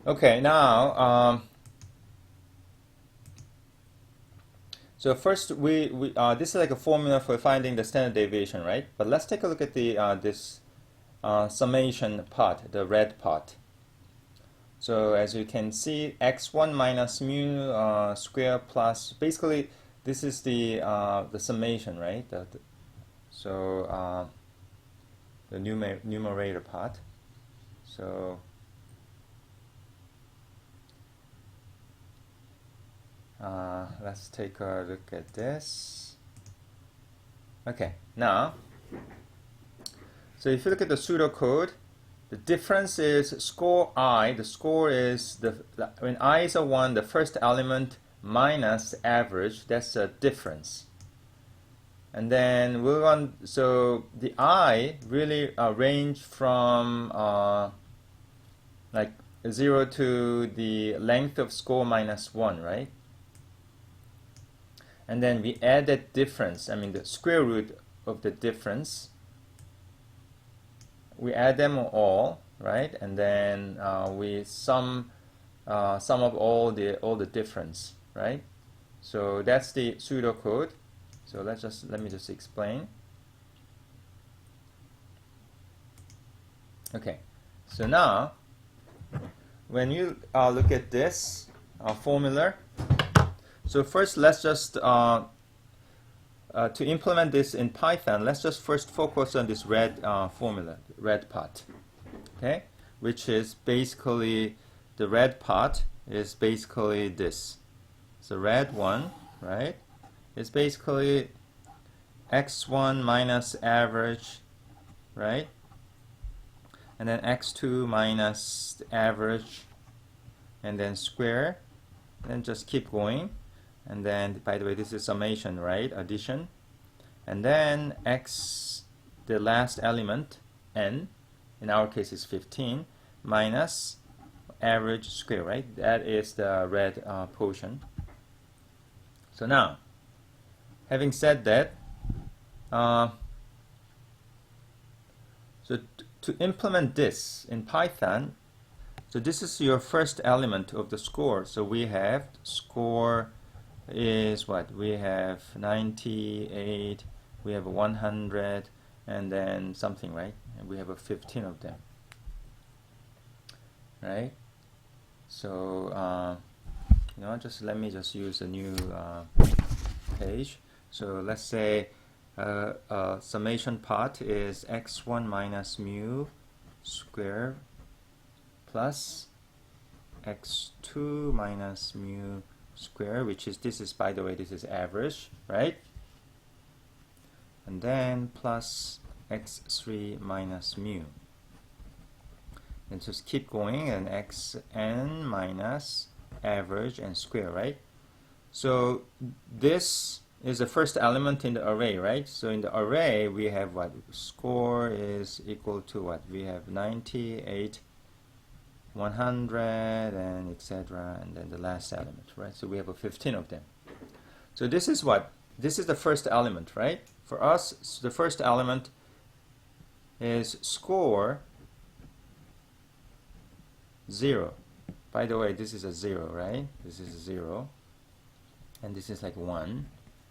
Okay, now so first we this is like a formula for finding the standard deviation, right? But let's take a look at the this summation part, the red part. So as you can see, x1 minus mu square plus, basically this is the summation, right? So the numerator part. So let's take a look at this. Okay, now, so if you look at the pseudocode, the difference is score I. The score is when I is a 1, the first element minus average. That's a difference. And then we're on. So the I really range from like 0 to the length of score minus 1, right? And then we add that difference, I mean the square root of the difference. We add them all, right? And then we sum up all the difference, right? So that's the pseudocode. So let me just explain. Okay. So now, when you look at this formula. So first, let's just, to implement this in Python, let's just first focus on this red formula, red part, okay? Which is basically, the red part is basically this. So red one, right? It's basically x1 minus average, right? And then x2 minus the average, and then square, and then just keep going. And then, by the way, this is summation, right? Addition. And then x, the last element, n, in our case is 15, minus average square, right? That is the red portion. So now, having said that, so to implement this in Python, so this is your first element of the score. So we have score is what? We have 98, we have 100, and then something, right? And we have 15 of them, right? So, you know, just let me just use a new page. So let's say summation part is x1 minus mu square plus x2 minus mu square, which is, this is, by the way, this is average, right? And then plus x3 minus mu. And just keep going, and xn minus average and square, right? So this is the first element in the array, right? So in the array we have what? Score is equal to what? We have 98, 100, and etc., and then the last element, right? So we have 15 of them. So this is what? This is the first element, right? For us, the first element is score 0. By the way, this is a 0, right? This is a 0, and this is like 1,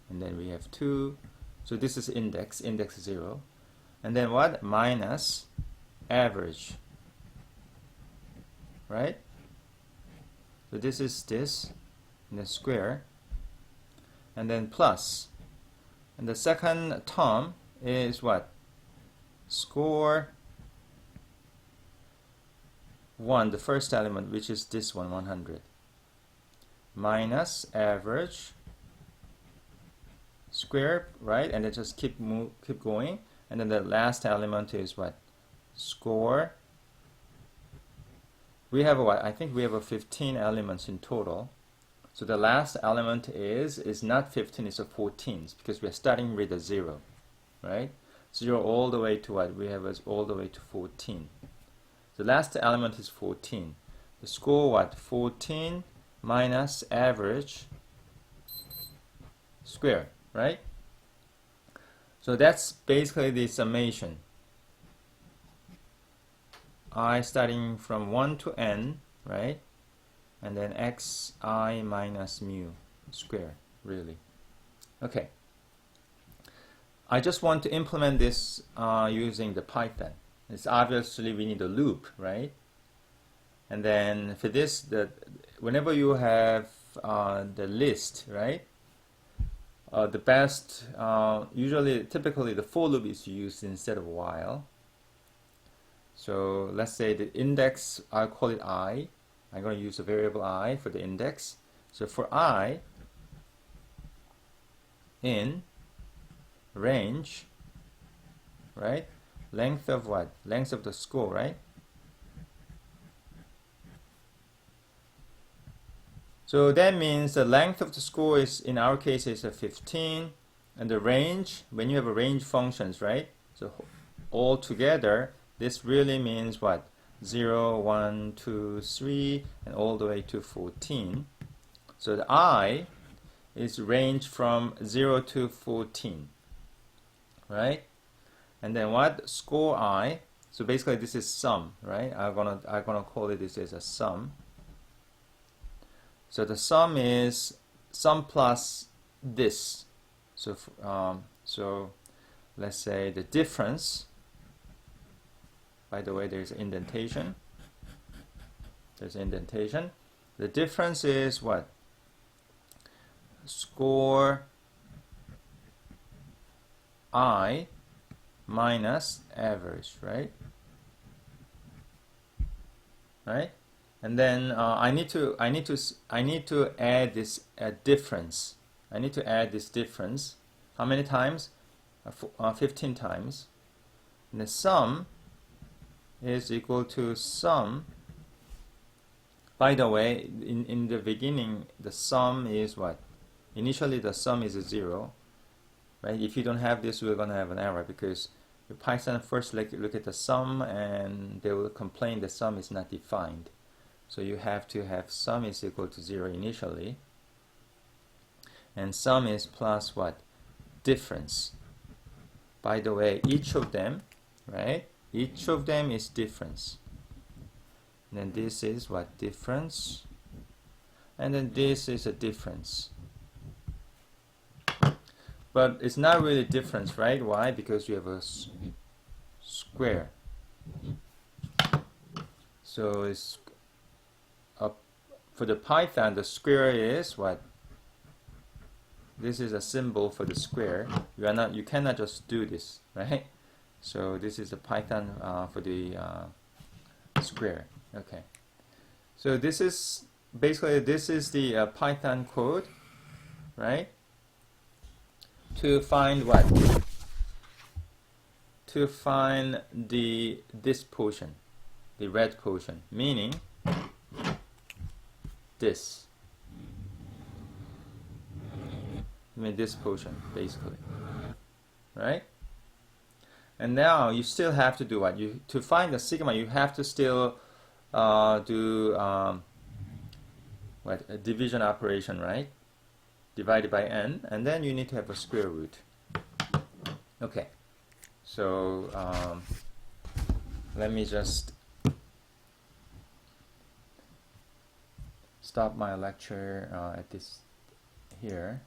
and then we have 2. So this is index 0, and then what? Minus average, right? So this is this in the square, and then plus, and the second term is what? Score 1, the first element, which is this one, 100, minus average square, right? And then just keep going, and then the last element is what? Score. We have what? I think we have 15 elements in total. So the last element is not 15, it's 14, because we are starting with a 0, right? 0 all the way to what? We have all the way to 14. The last element is 14. The score what? 14 minus average square, right? So that's basically the summation. I starting from 1 to n, right? and then xi minus mu square, really. Okay. I just want to implement this using the Python. It's obviously we need a loop, right? And then for this, whenever you have the list, right? The best, typically the for loop is used instead of while. So let's say the index, I'll call it I. I'm going to use a variable I for the index. So for I in range, right? Length of what? Length of the score, right? So that means the length of the score is, in our case, is a 15, and the range, when you have a range functions, right? So all together, this really means what? 0, 1, 2, 3, and all the way to 14. So the I is range from 0 to 14, right? And then what? Score I. So basically this is sum, right? I'm gonna call it this as a sum. So the sum is sum plus this. So so let's say the difference. By the way, there's indentation. There's indentation. The difference is what? Score I minus average, right? Right? And then I need to add this difference. I need to add this difference. How many times? 15 times. And the sum is equal to sum. By the way, in the beginning, the sum is what? Initially, the sum is 0. Right? If you don't have this, we're going to have an error because the Python first look at the sum and they will complain the sum is not defined. So you have to have sum is equal to 0 initially. And sum is plus what? Difference. By the way, each of them, right? Each of them is difference. And then this is what? Difference. And then this is a difference. But it's not really difference, right? Why? Because you have a square. So it's for the Python, the square is what? This is a symbol for the square. You cannot just do this, right? So this is the Python for the square. Okay. So this is basically the Python code, right? To find what? To find this portion, the red portion, meaning this. I mean this portion, basically, right? And now you still have to do what? To find the sigma, you have to still do what? A division operation, right? Divided by n, and then you need to have a square root. Okay, so let me just stop my lecture at this here.